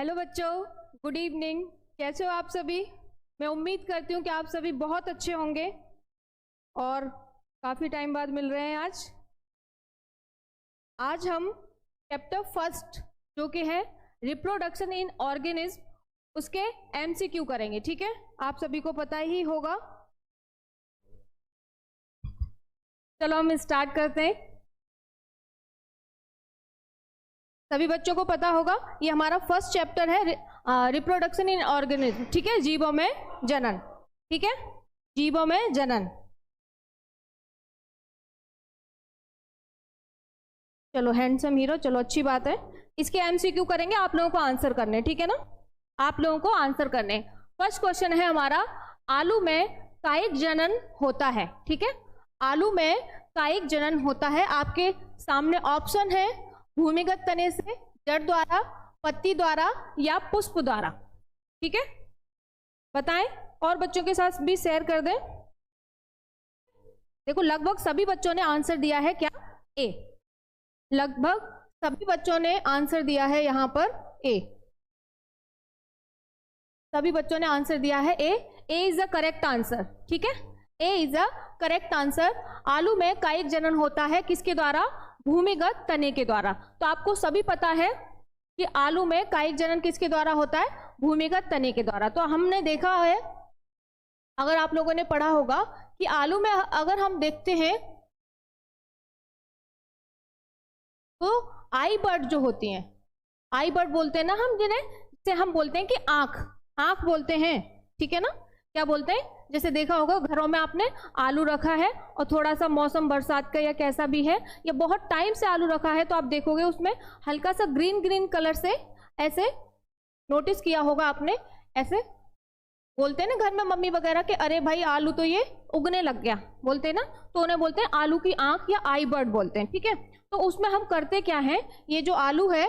Hello बच्चों, good evening. कैसे हो आप सभी? मैं उम्मीद करती हूँ कि आप सभी बहुत अच्छे होंगे और काफ़ी टाइम बाद मिल रहे हैं आज हम चैप्टर फर्स्ट जो कि है रिप्रोडक्शन इन ऑर्गेनिज्म उसके एमसीक्यू करेंगे। ठीक है, आप सभी को पता ही होगा। चलो हम स्टार्ट करते हैं। सभी बच्चों को पता होगा ये हमारा फर्स्ट चैप्टर है रिप्रोडक्शन इन ऑर्गेनिज्म। ठीक है, जीवों में जनन। ठीक है, जीवों में जनन। चलो हैंडसम हीरो, चलो अच्छी बात है। इसके एमसीक्यू करेंगे, आप लोगों को आंसर करने। ठीक है ना, आप लोगों को आंसर करने। फर्स्ट क्वेश्चन है हमारा, आलू में कायिक जनन होता है। ठीक है, आलू में कायिक जनन होता है। आपके सामने ऑप्शन है भूमिगत तने से, जड़ द्वारा, पत्ती द्वारा या पुष्प द्वारा। ठीक है, बताएं और बच्चों के साथ भी शेयर कर दें। देखो लगभग सभी बच्चों ने आंसर दिया है क्या? ए। लगभग सभी बच्चों ने आंसर दिया है यहां पर ए। सभी बच्चों ने आंसर दिया है ए। ए इज द करेक्ट आंसर। ठीक है, ए इज द करेक्ट आंसर। आलू में कायिक जनन होता है किसके द्वारा? भूमिगत तने के द्वारा। तो आपको सभी पता है कि आलू में कायिक जनन किसके द्वारा होता है? भूमिगत तने के द्वारा। तो हमने देखा है, अगर आप लोगों ने पढ़ा होगा कि आलू में अगर हम देखते हैं तो आई बर्ड जो होती हैं, आई बर्ड बोलते हैं ना हम, जिसे हम बोलते हैं कि आंख, आंख बोलते हैं। ठीक है ना, क्या बोलते हैं? जैसे देखा होगा घरों में आपने आलू रखा है और थोड़ा सा मौसम बरसात का या कैसा भी है या बहुत टाइम से आलू रखा है, तो आप देखोगे उसमें हल्का सा ग्रीन ग्रीन कलर से, ऐसे नोटिस किया होगा आपने, ऐसे बोलते हैं ना घर में मम्मी वगैरह के, अरे भाई आलू तो ये उगने लग गया, बोलते हैं ना, तो उन्हें बोलते हैं आलू की आंख या आई बर्ड बोलते हैं। ठीक है, तो उसमें हम करते क्या है, ये जो आलू है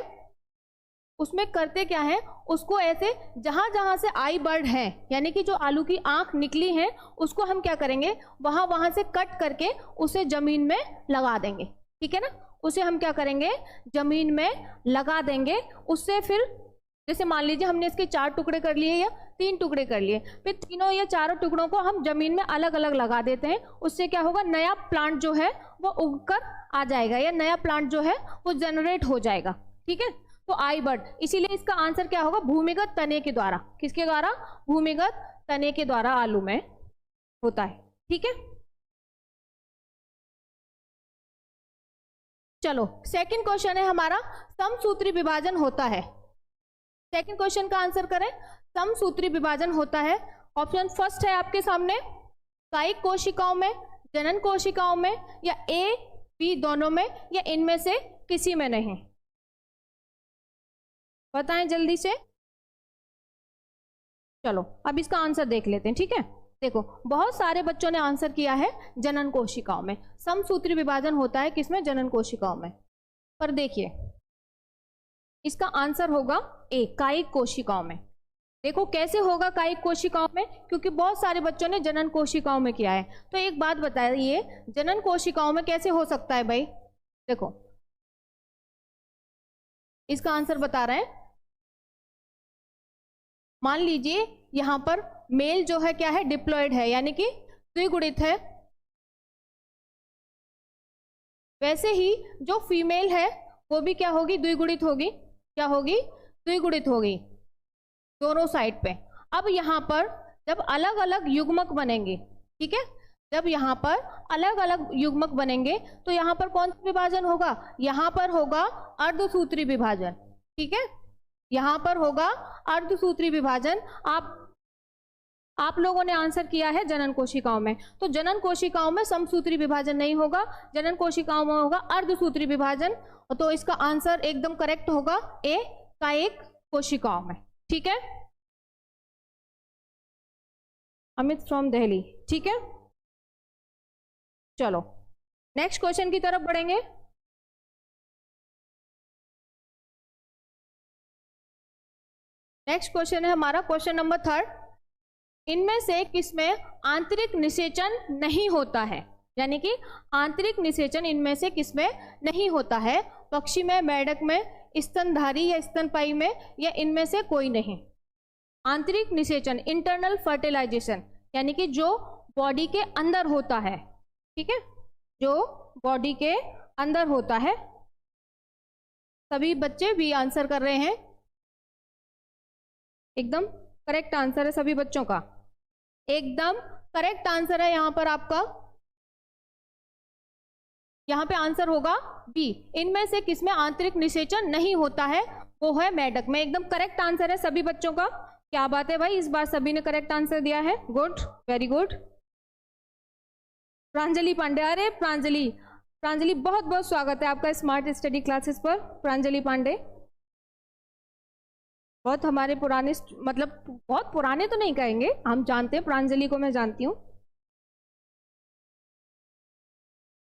उसमें करते क्या है, उसको ऐसे जहां जहां से आई बर्ड है, यानी कि जो आलू की आंख निकली है, उसको हम क्या करेंगे, वहां से कट करके उसे जमीन में लगा देंगे। ठीक है ना, उसे हम क्या करेंगे, जमीन में लगा देंगे। उससे फिर जैसे मान लीजिए हमने इसके 4 टुकड़े कर लिए या 3 टुकड़े कर लिए, फिर तीनों या चारों टुकड़ों को हम जमीन में अलग अलग लगा देते हैं। उससे क्या होगा, नया प्लांट जो है वो उगकर आ जाएगा या नया प्लांट जो है वो जनरेट हो जाएगा। ठीक है, तो आई बर्ड, इसीलिए इसका आंसर क्या होगा, भूमिगत तने के द्वारा। किसके द्वारा? भूमिगत तने के द्वारा आलू में होता है। ठीक है, चलो सेकंड क्वेश्चन है हमारा, समसूत्री विभाजन होता है। सेकंड क्वेश्चन का आंसर करें, समसूत्री विभाजन होता है। ऑप्शन फर्स्ट है आपके सामने, कायिक कोशिकाओं में, जनन कोशिकाओं में, या ए बी दोनों में, या इनमें से किसी में नहीं। बताएं जल्दी से। चलो अब इसका आंसर देख लेते हैं। ठीक है, देखो बहुत सारे बच्चों ने आंसर किया है जनन कोशिकाओं में। समसूत्री विभाजन होता है किसमें? जनन कोशिकाओं में। पर देखिए इसका आंसर होगा ए, कायिक कोशिकाओं में। देखो कैसे होगा कायिक कोशिकाओं में, क्योंकि बहुत सारे बच्चों ने जनन कोशिकाओं में किया है। तो एक बात बताइए, जनन कोशिकाओं में कैसे हो सकता है भाई? देखो इसका आंसर बता रहे हैं। मान लीजिए यहां पर मेल जो है क्या है, डिप्लॉयड है, यानी कि द्विगुणित है। वैसे ही जो फीमेल है वो भी क्या होगी, द्विगुणित होगी। क्या होगी? द्विगुणित होगी दोनों साइड पे। अब यहाँ पर जब अलग अलग युग्मक बनेंगे, ठीक है, जब यहाँ पर अलग अलग युग्मक बनेंगे तो यहाँ पर कौन सा विभाजन होगा? यहाँ पर होगा अर्धसूत्री विभाजन। ठीक है, यहाँ पर होगा अर्धसूत्री विभाजन। आप लोगों ने आंसर किया है जनन कोशिकाओं में, तो जनन कोशिकाओं में समसूत्री विभाजन नहीं होगा, जनन कोशिकाओं में होगा अर्धसूत्री विभाजन। तो इसका आंसर एकदम करेक्ट होगा ए, कायिक कोशिकाओं में। ठीक है, अमित फ्रॉम दिल्ली। ठीक है, चलो नेक्स्ट क्वेश्चन की तरफ बढ़ेंगे। नेक्स्ट क्वेश्चन है हमारा क्वेश्चन नंबर 3, इनमें से किसमें आंतरिक निषेचन नहीं होता है? यानी कि आंतरिक निषेचन इनमें से किसमें नहीं होता है? पक्षी में, मेढक में, स्तनधारी या स्तनपायी में, या इनमें से कोई नहीं। आंतरिक निषेचन, इंटरनल फर्टिलाइजेशन, यानी कि जो बॉडी के अंदर होता है, ठीक है, जो बॉडी के अंदर होता है। सभी बच्चे भी आंसर कर रहे हैं, एकदम करेक्ट आंसर है सभी बच्चों का, एकदम करेक्ट आंसर है यहाँ पर आपका। यहाँ पे आंसर होगा बी, इनमें से किसमें आंतरिक निषेचन नहीं होता है? वो है मेढक में। एकदम करेक्ट आंसर है सभी बच्चों का। क्या बात है भाई, इस बार सभी ने करेक्ट आंसर दिया है, good, very good. Pranjali Pandey, अरे प्रांजलि, प्रांजलि बहुत बहुत स्वागत है आपका स्मार्ट स्टडी क्लासेस पर। प्रांजलि पांडे बहुत हमारे पुराने, मतलब बहुत पुराने तो नहीं कहेंगे, हम जानते हैं, प्रांजलि को मैं जानती हूँ।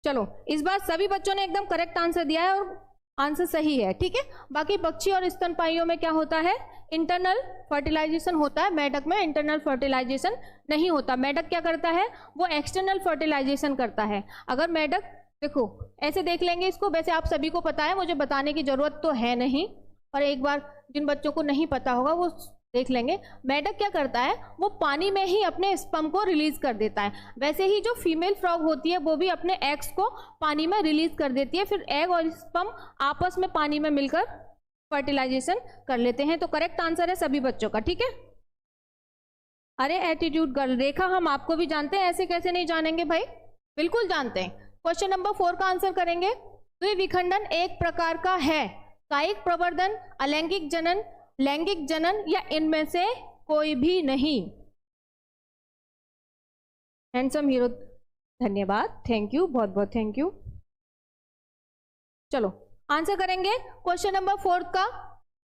चलो इस बार सभी बच्चों ने एकदम करेक्ट आंसर दिया है और आंसर सही है, ठीक है। बाकी पक्षी और स्तनपाइयों में क्या होता है? इंटरनल फर्टिलाइजेशन होता है, मेढक में इंटरनल फर्टिलाइजेशन नहीं होता। मेढक क्या करता है? वो एक्सटर्नल फर्टिलाइजेशन करता है। अगर मेढक, देखो ऐसे देख लेंगे इसको, वैसे आप सभी को पता है, मुझे बताने की जरूरत तो है नहीं, पर एक बार जिन बच्चों को नहीं पता होगा वो देख लेंगे। मेढक क्या करता है? वो पानी में ही अपने स्पर्म को रिलीज कर देता है। वैसे ही जो फीमेल फ्रॉग होती है वो भी अपने एग्स को पानी में रिलीज कर देती है, फिर एग और स्पर्म आपस में पानी में मिलकर फर्टिलाइजेशन कर लेते हैं। तो करेक्ट आंसर है सभी बच्चों का, ठीक है। अरे एटीट्यूड गर्ल रेखा, हम आपको भी जानते हैं, ऐसे कैसे नहीं जानेंगे भाई, बिल्कुल जानते हैं। क्वेश्चन नंबर 4 का आंसर करेंगे। द्विविखंडन एक प्रकार का है, कायिक प्रवर्धन, अलैंगिक जनन, लैंगिक जनन, या इनमें से कोई भी नहीं? हैंडसम हीरो, धन्यवाद, थैंक यू, बहुत बहुत थैंक यू। चलो आंसर करेंगे क्वेश्चन नंबर 4 का।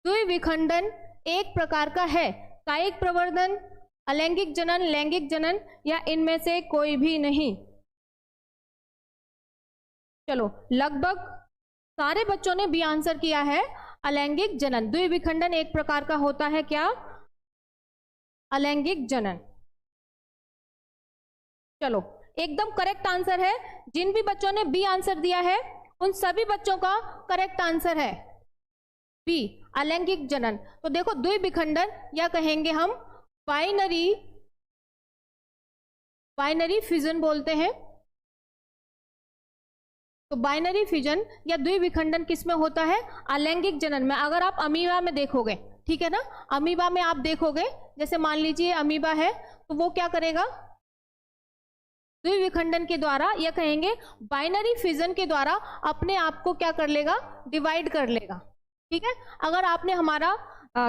द्विविखंडन एक प्रकार का है, कायिक प्रवर्धन, अलैंगिक जनन, लैंगिक जनन, या इनमें से कोई भी नहीं? चलो लगभग सारे बच्चों ने भी आंसर किया है, अलैंगिक जनन। द्विविखंडन एक प्रकार का होता है क्या? अलैंगिक जनन। चलो एकदम करेक्ट आंसर है। जिन भी बच्चों ने बी आंसर दिया है उन सभी बच्चों का करेक्ट आंसर है बी, अलैंगिक जनन। तो देखो द्विविखंडन या कहेंगे हम बाइनरी फिजन बोलते हैं। तो बाइनरी फिजन या द्विविखंडन किसमें होता है? अलैंगिक जनन में। अगर आप अमीबा में देखोगे, ठीक है ना, अमीबा में आप देखोगे, जैसे मान लीजिए अमीबा है, तो वो क्या करेगा? द्विविखंडन के द्वारा या कहेंगे बाइनरी फिजन के द्वारा अपने आप को क्या कर लेगा? डिवाइड कर लेगा, ठीक है। अगर आपने हमारा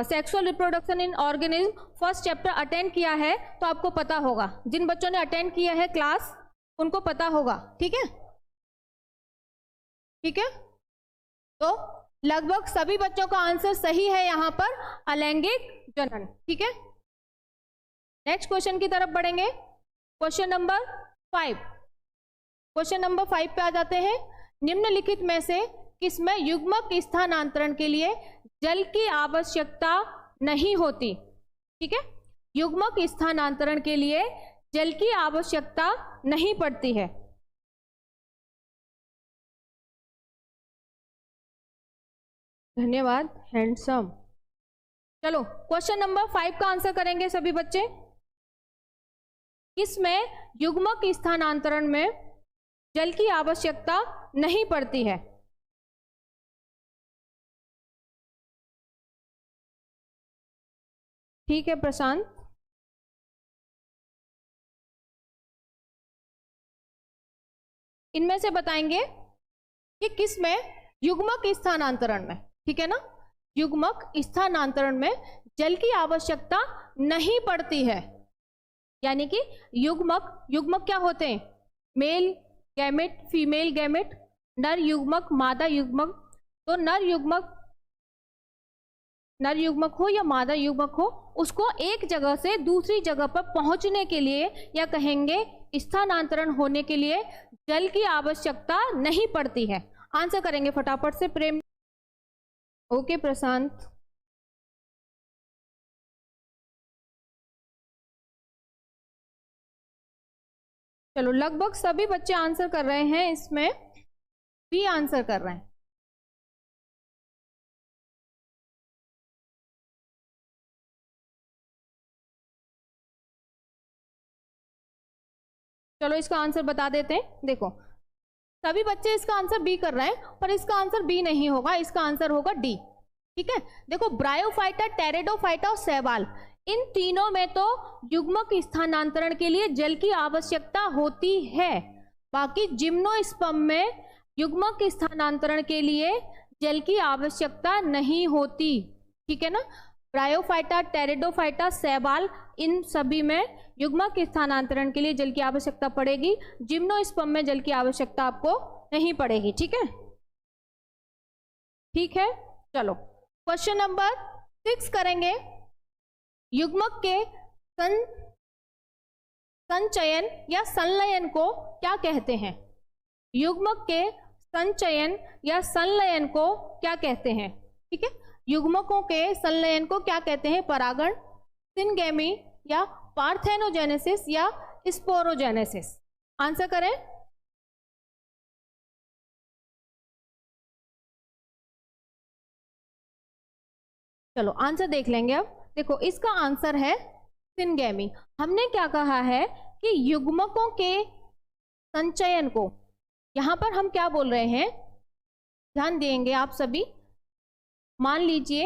sexual reproduction in organism first chapter attend किया है तो आपको पता होगा, जिन बच्चों ने अटेंड किया है क्लास उनको पता होगा, ठीक है, ठीक है। तो लगभग सभी बच्चों का आंसर सही है यहां पर, अलैंगिक जनन, ठीक है। नेक्स्ट क्वेश्चन की तरफ बढ़ेंगे, क्वेश्चन नंबर 5। क्वेश्चन नंबर 5 पे आ जाते हैं। निम्नलिखित में से किसमें युग्मक स्थानांतरण के लिए जल की आवश्यकता नहीं होती? ठीक है, युग्मक स्थानांतरण के लिए जल की आवश्यकता नहीं पड़ती है। धन्यवाद हैंडसम। चलो क्वेश्चन नंबर 5 का आंसर करेंगे सभी बच्चे। इसमें युग्मक स्थानांतरण में जल की आवश्यकता नहीं पड़ती है। ठीक है प्रशांत, इनमें से बताएंगे कि किसमें युग्मक स्थानांतरण में, ठीक है ना, युग्मक स्थानांतरण में जल की आवश्यकता नहीं पड़ती है। यानी कि युग्मक क्या होते हैं? मेल गैमेट, फीमेल गैमेट, नर युग्मक, मादा युग्मक। तो नर युग्मक हो या मादा युग्मक हो, उसको एक जगह से दूसरी जगह पर पहुंचने के लिए या कहेंगे स्थानांतरण होने के लिए जल की आवश्यकता नहीं पड़ती है। आंसर करेंगे फटाफट से प्रेम। ओके प्रशांत, चलो लगभग सभी बच्चे आंसर कर रहे हैं, इसमें बी आंसर कर रहे हैं। चलो इसका आंसर बता देते हैं। देखो सभी बच्चे इसका आंसर बी कर रहे हैं, पर इसका आंसर बी नहीं होगा, इसका आंसर होगा डी। ठीक है, देखो ब्रायोफाइटा, टेरिडोफाइटा और शैवाल, इन तीनों में तो युग्मक स्थानांतरण के लिए जल की आवश्यकता होती है, बाकी जिम्नोस्पर्म में युग्मक स्थानांतरण के लिए जल की आवश्यकता नहीं होती। ठीक है ना, ब्रायोफाइटा, टेरिडोफाइटा, शैवाल, इन सभी में युग्मक स्थानांतरण के लिए जल की आवश्यकता पड़ेगी, जिम्नोस्पर्म में जल की आवश्यकता आपको नहीं पड़ेगी। ठीक है, ठीक है। चलो क्वेश्चन नंबर 6 करेंगे। युग्मक के संचयन या संलयन को क्या कहते हैं? युग्मक के संचयन या संलयन को क्या कहते हैं? ठीक है, युग्मकों के संलयन को क्या कहते हैं? परागण, सिनगेमी या पार्थेनोजेनेसिस या स्पोरोजेनेसिस। आंसर करें। चलो आंसर देख लेंगे अब। देखो इसका आंसर है सिनगेमी। हमने क्या कहा है कि युग्मकों के संचयन को, यहां पर हम क्या बोल रहे हैं, ध्यान देंगे आप सभी। मान लीजिए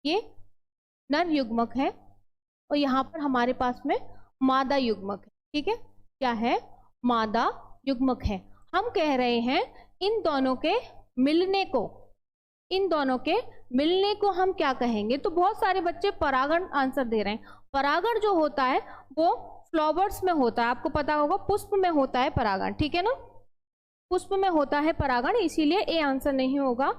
ये नर युग्मक है और यहाँ पर हमारे पास में मादा युग्मक है। ठीक है, क्या है? मादा युग्मक है। हम कह रहे हैं इन दोनों के मिलने को, इन दोनों के मिलने को हम क्या कहेंगे? तो बहुत सारे बच्चे परागण आंसर दे रहे हैं। परागण जो होता है वो फ्लावर्स में होता है, आपको पता होगा, पुष्प में होता है परागण। ठीक है ना, पुष्प में होता है परागण, इसीलिए ए आंसर नहीं होगा।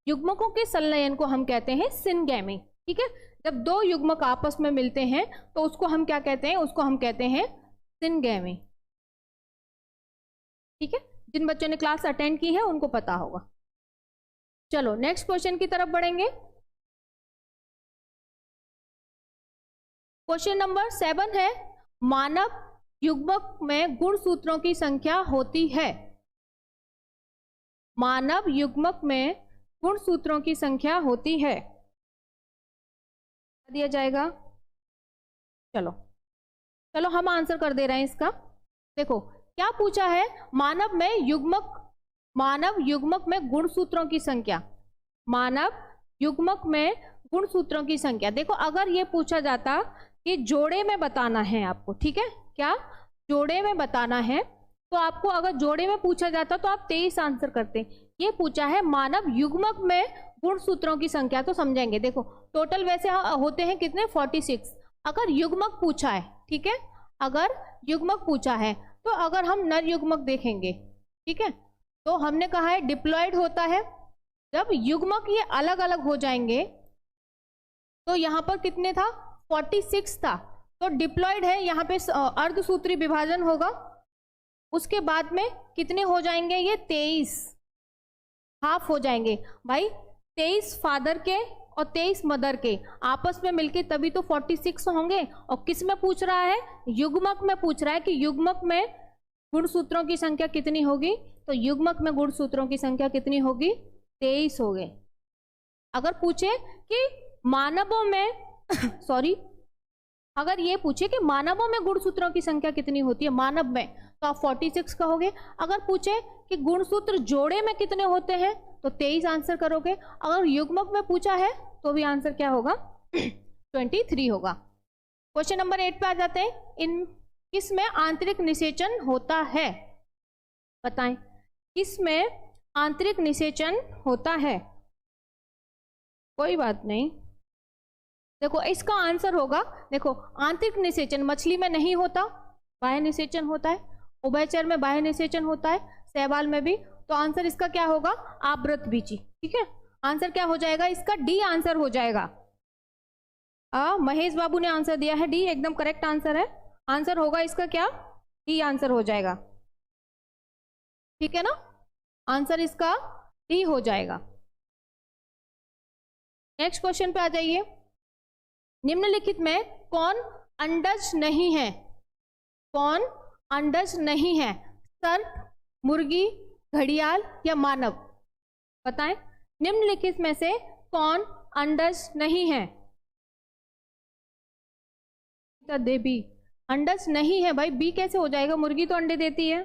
युग्मकों के संलयन को हम कहते हैं सिनगेमी। ठीक है, जब दो युग्मक आपस में मिलते हैं तो उसको हम क्या कहते हैं? उसको हम कहते हैं सिनगेमी। ठीक है, जिन बच्चों ने क्लास अटेंड की है उनको पता होगा। चलो नेक्स्ट क्वेश्चन की तरफ बढ़ेंगे। क्वेश्चन नंबर 7 है, मानव युग्मक में गुणसूत्रों की संख्या होती है। मानव युग्मक में गुणसूत्रों की संख्या होती है, दिया जाएगा। चलो चलो हम आंसर कर दे रहे हैं इसका। देखो क्या पूछा है, मानव युग्मक में गुणसूत्रों की संख्या, मानव युग्मक में गुणसूत्रों की संख्या। देखो अगर ये पूछा जाता कि जोड़े में बताना है आपको, ठीक है, क्या जोड़े में बताना है, तो आपको अगर जोड़े में पूछा जाता तो आप 23 आंसर करते। ये पूछा है मानव युग्मक में गुणसूत्रों की संख्या, तो समझेंगे। देखो टोटल वैसे होते हैं कितने? 46। अगर युग्मक पूछा है, ठीक है, अगर युग्मक पूछा है तो अगर हम नर युग्मक देखेंगे, ठीक है, तो हमने कहा है डिप्लॉयड होता है। जब युग्मक ये अलग अलग हो जाएंगे तो यहाँ पर कितने था? 46 था, तो डिप्लॉयड है, यहाँ पे अर्धसूत्री विभाजन होगा। उसके बाद में कितने हो जाएंगे? ये 23 हाफ हो जाएंगे भाई। 23 फादर के और 23 मदर के आपस में मिलके तभी तो 46 होंगे। और किस में पूछ रहा है? युग्मक में पूछ रहा है कि युग्मक में गुणसूत्रों की संख्या कितनी होगी। तो युग्मक में गुणसूत्रों की संख्या कितनी होगी? 23 हो गए। अगर पूछे कि मानवों में सॉरी अगर ये पूछे कि मानवों में गुणसूत्रों की संख्या कितनी होती है मानव में, तो आप 46 कहोगे। अगर पूछे कि गुणसूत्र जोड़े में कितने होते हैं तो 23 आंसर करोगे। अगर युग्मक में पूछा है तो भी आंसर क्या होगा? 23 होगा। क्वेश्चन नंबर 8 पे आ जाते हैं। किसमें आंतरिक निषेचन होता है? बताएं, किसमें आंतरिक निषेचन होता है? कोई बात नहीं, देखो इसका आंसर होगा, देखो आंतरिक निषेचन मछली में नहीं होता, बाह्य निषेचन होता है। उभयचर में बाह्य निषेचन होता है, शैवाल में भी। तो आंसर इसका क्या होगा? आवृतबीजी। ठीक है, आंसर क्या हो जाएगा इसका? डी आंसर हो जाएगा। महेश बाबू ने आंसर दिया है डी, एकदम करेक्ट आंसर है। आंसर होगा इसका क्या? डी आंसर हो जाएगा। ठीक है ना, आंसर इसका डी हो जाएगा। नेक्स्ट क्वेश्चन पे आ जाइए। निम्नलिखित में कौन अंडज नहीं है? कौन अंडज नहीं है? सर्प, मुर्गी, घड़ियाल या मानव? बताएं, निम्नलिखित में से कौन अंडज नहीं है? दे बी, अंडज नहीं है भाई, बी कैसे हो जाएगा? मुर्गी तो अंडे देती है।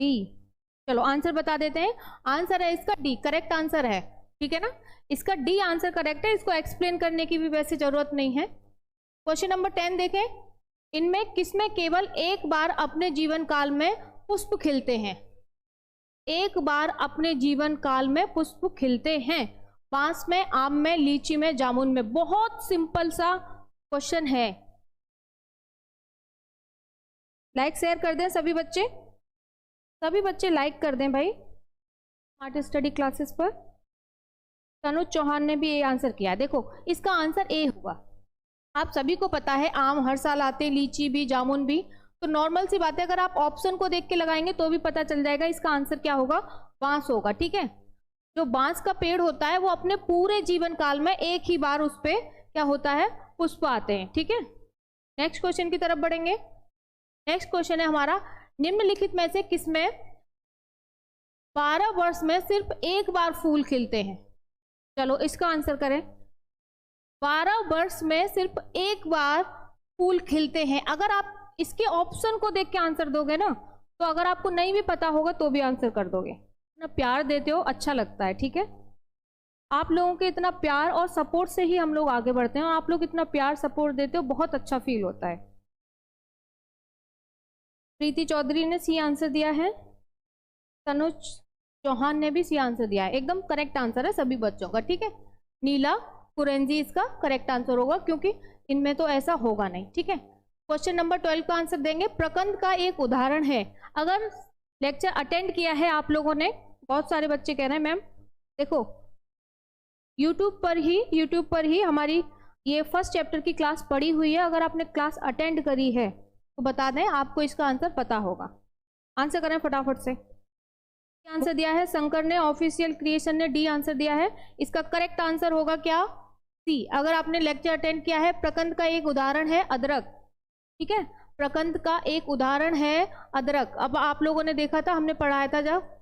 डी, चलो आंसर बता देते हैं। आंसर है इसका डी, करेक्ट आंसर है, ठीक है ना, इसका डी आंसर करेक्ट है। इसको एक्सप्लेन करने की भी वैसे जरूरत नहीं है। क्वेश्चन नंबर 10 देखें, इनमें किसमें केवल एक बार अपने जीवन काल में पुष्प खिलते हैं? एक बार अपने जीवन काल में पुष्प खिलते हैं। बांस में, आम में, लीची में, जामुन में? बहुत सिंपल सा क्वेश्चन है। लाइक शेयर कर दें सभी बच्चे, सभी बच्चे लाइक कर दें भाई स्मार्ट स्टडी क्लासेस पर। तनुज चौहान ने भी ये आंसर किया। देखो इसका आंसर ए होगा। आप सभी को पता है आम हर साल आते हैं, लीची भी, जामुन भी, तो नॉर्मल सी बात है, अगर आप ऑप्शन को देख के लगाएंगे तो भी पता चल जाएगा इसका आंसर क्या होगा, बांस होगा। ठीक है, जो बांस का पेड़ होता है वो अपने पूरे जीवन काल में एक ही बार उस पे क्या होता है, पुष्प आते हैं। ठीक है, नेक्स्ट क्वेश्चन की तरफ बढ़ेंगे। नेक्स्ट क्वेश्चन है हमारा, निम्नलिखित में से किसमें 12 वर्ष में सिर्फ एक बार फूल खिलते हैं? चलो इसका आंसर करें। 12 वर्ष में सिर्फ एक बार फूल खिलते हैं। अगर आप इसके ऑप्शन को देख के आंसर दोगे ना, तो अगर आपको नहीं भी पता होगा तो भी आंसर कर दोगे। इतना प्यार देते हो, अच्छा लगता है। ठीक है, आप लोगों के इतना प्यार और सपोर्ट से ही हम लोग आगे बढ़ते हैं, और आप लोग इतना प्यार सपोर्ट देते हो, बहुत अच्छा फील होता है। प्रीति चौधरी ने सी आंसर दिया है, तनुज चौहान ने भी सी आंसर दिया है, एकदम करेक्ट आंसर है सभी बच्चों का। ठीक है, नीला कुरेंजी इसका करेक्ट आंसर होगा, क्योंकि इनमें तो ऐसा होगा नहीं। ठीक है, क्वेश्चन नंबर 12 का आंसर देंगे, प्रकंद का एक उदाहरण है। अगर लेक्चर अटेंड किया है आप लोगों ने, बहुत सारे बच्चे कह रहे हैं मैम देखो यूट्यूब पर ही हमारी ये फर्स्ट चैप्टर की क्लास पढ़ी हुई है। अगर आपने क्लास अटेंड करी है तो बता दें, आपको इसका आंसर पता होगा। आंसर करें फटाफट से। आंसर दिया है शंकर ने, ऑफिशियल क्रिएशन ने डी आंसर दिया है। इसका करेक्ट आंसर होगा क्या, सी। अगर आपने लेक्चर अटेंड किया है, प्रकंद का एक उदाहरण है अदरक। ठीक है, प्रकंद का एक उदाहरण है अदरक। अब आप लोगों ने देखा था, हमने पढ़ाया था जब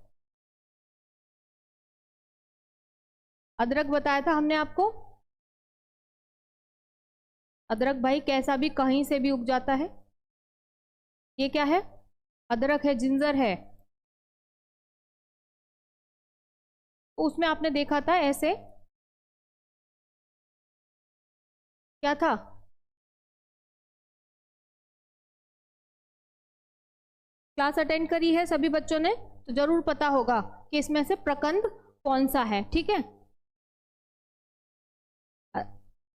अदरक बताया था हमने आपको, अदरक भाई कैसा भी कहीं से भी उग जाता है। ये क्या है, अदरक है, जिंजर है। उसमें आपने देखा था ऐसे क्या था, क्लास अटेंड करी है सभी बच्चों ने तो जरूर पता होगा कि इसमें से प्रकंद कौन सा है। ठीक है,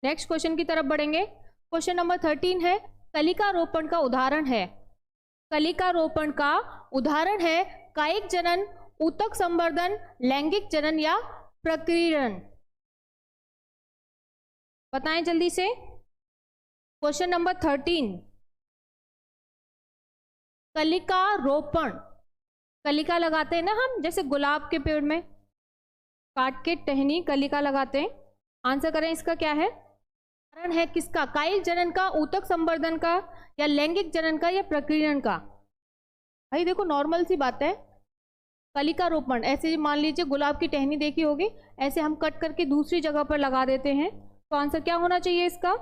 नेक्स्ट क्वेश्चन की तरफ बढ़ेंगे। क्वेश्चन नंबर 13 है, कलिका रोपण का उदाहरण है। कलिका रोपण का उदाहरण है कायिक जनन, ऊतक संवर्धन, लैंगिक जनन या प्रकीर्णन? बताएं जल्दी से। क्वेश्चन नंबर 13, कलिका रोपण, कलिका लगाते हैं ना हम, जैसे गुलाब के पेड़ में काट के टहनी कलिका लगाते हैं। आंसर करें इसका क्या है, कारण है किसका, कायिक जनन का, ऊतक संवर्धन का या लैंगिक जनन का या प्रकीर्णन का? भाई देखो नॉर्मल सी बात है, कलिका रोपण ऐसे मान लीजिए गुलाब की टहनी देखी होगी, ऐसे हम कट करके दूसरी जगह पर लगा देते हैं, तो आंसर क्या होना चाहिए इसका?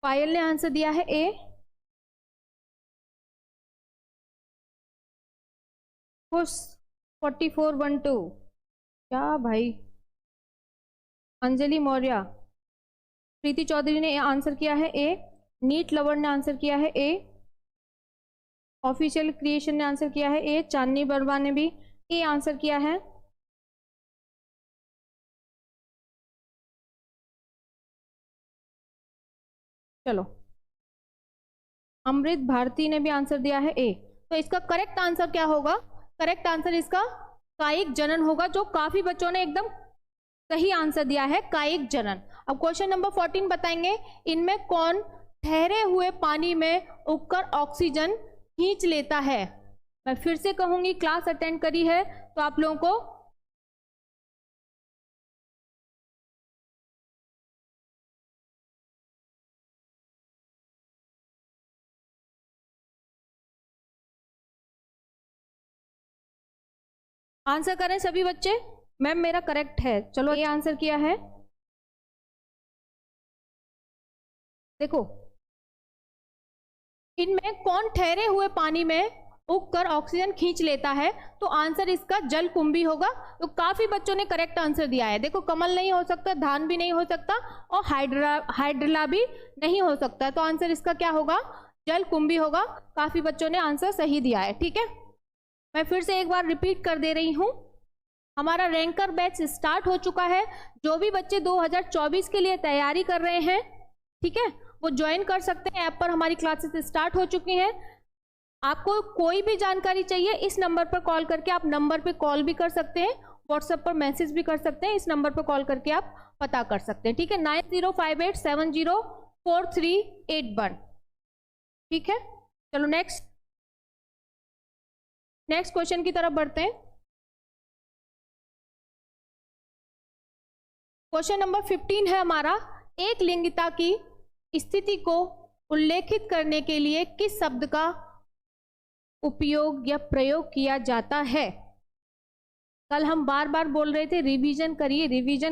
पायल ने आंसर दिया है ए। खुश 4412, क्या भाई, अंजलि मौर्य, प्रीति चौधरी ने आंसर किया है ए, नीट लवर ने आंसर किया है ए, ऑफिशियल क्रिएशन ने आंसर किया है ए, चांदनी बर्मा ने भी ए आंसर किया है। चलो, अमृत भारती ने भी आंसर दिया है ए। तो इसका करेक्ट आंसर क्या होगा, करेक्ट आंसर इसका कायिक जनन होगा, जो काफी बच्चों ने एकदम सही आंसर दिया है, कायिक जनन। अब क्वेश्चन नंबर 14 बताएंगे, इनमें कौन ठहरे हुए पानी में उगकर ऑक्सीजन खींच लेता है? मैं फिर से कहूंगी, क्लास अटेंड करी है तो आप लोगों को आंसर करें सभी बच्चे। मैम मेरा करेक्ट है, चलो ये आंसर किया है। देखो इनमें कौन ठहरे हुए पानी में उगकर ऑक्सीजन खींच लेता है, तो आंसर इसका जलकुंभी होगा। तो काफी बच्चों ने करेक्ट आंसर दिया है। देखो कमल नहीं हो सकता, धान भी नहीं हो सकता और हाइड्रला भी नहीं हो सकता, तो आंसर इसका क्या होगा, जलकुंभी होगा। काफी बच्चों ने आंसर सही दिया है। ठीक है, मैं फिर से एक बार रिपीट कर दे रही हूं, हमारा रैंकर बैच स्टार्ट हो चुका है। जो भी बच्चे 2024 के लिए तैयारी कर रहे हैं, ठीक है, वो ज्वाइन कर सकते हैं। ऐप पर हमारी क्लासेस स्टार्ट हो चुकी हैं। आपको कोई भी जानकारी चाहिए, इस नंबर पर कॉल करके, आप नंबर पे कॉल भी कर सकते हैं, व्हाट्सएप पर मैसेज भी कर सकते हैं, इस नंबर पर कॉल करके आप पता कर सकते हैं। ठीक है, 9058704381। ठीक है, चलो नेक्स्ट क्वेश्चन की तरफ बढ़ते हैं। क्वेश्चन नंबर 15 है हमारा, एक लिंगिता की स्थिति को उल्लेखित करने के लिए किस शब्द का उपयोग या प्रयोग किया जाता है। कल हम बार बार बोल रहे थे रिवीजन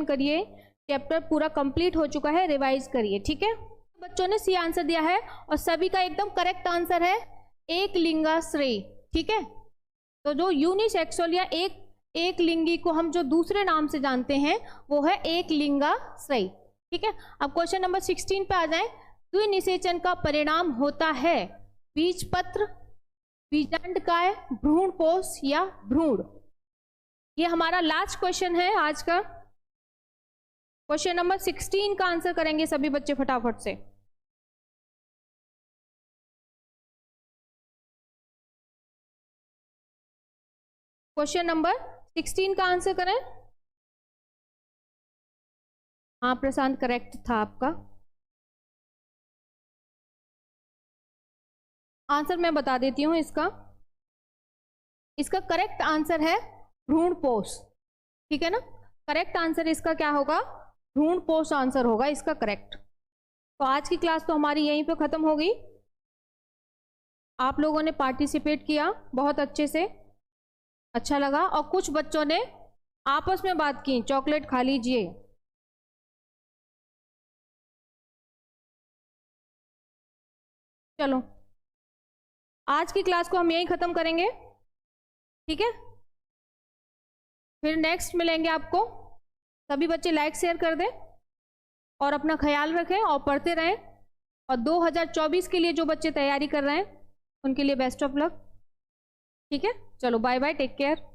करिए, चैप्टर पूरा कंप्लीट हो चुका है, रिवाइज करिए। ठीक है, बच्चों ने सी आंसर दिया है और सभी का एकदम करेक्ट आंसर है एक लिंगाश्रयी। ठीक है, तो जो यूनिसेक्सुअल या एक लिंगी को हम जो दूसरे नाम से जानते हैं वो है एक लिंगाश्रयी। ठीक है, अब क्वेश्चन नंबर 16 पे आ जाएं। द्विनिषेचन का परिणाम होता है बीजपत्र, बीजांडकाय, भ्रूणपोष या भ्रूण। ये हमारा लास्ट क्वेश्चन है आज का। क्वेश्चन नंबर 16 का आंसर करेंगे सभी बच्चे फटाफट से। क्वेश्चन नंबर 16 का आंसर करें। हाँ प्रशांत, करेक्ट था आपका आंसर। मैं बता देती हूं इसका करेक्ट आंसर है भ्रूणपोष। ठीक है ना, करेक्ट आंसर इसका क्या होगा, भ्रूणपोष आंसर होगा इसका करेक्ट। तो आज की क्लास तो हमारी यहीं पे खत्म हो गई। आप लोगों ने पार्टिसिपेट किया बहुत अच्छे से, अच्छा लगा। और कुछ बच्चों ने आपस में बात की, चॉकलेट खा लीजिए। चलो आज की क्लास को हम यहीं खत्म करेंगे। ठीक है, फिर नेक्स्ट मिलेंगे आपको। सभी बच्चे लाइक शेयर कर दें और अपना ख्याल रखें और पढ़ते रहें। और 2024 के लिए जो बच्चे तैयारी कर रहे हैं उनके लिए बेस्ट ऑफ लक। ठीक है, चलो बाय बाय, टेक केयर।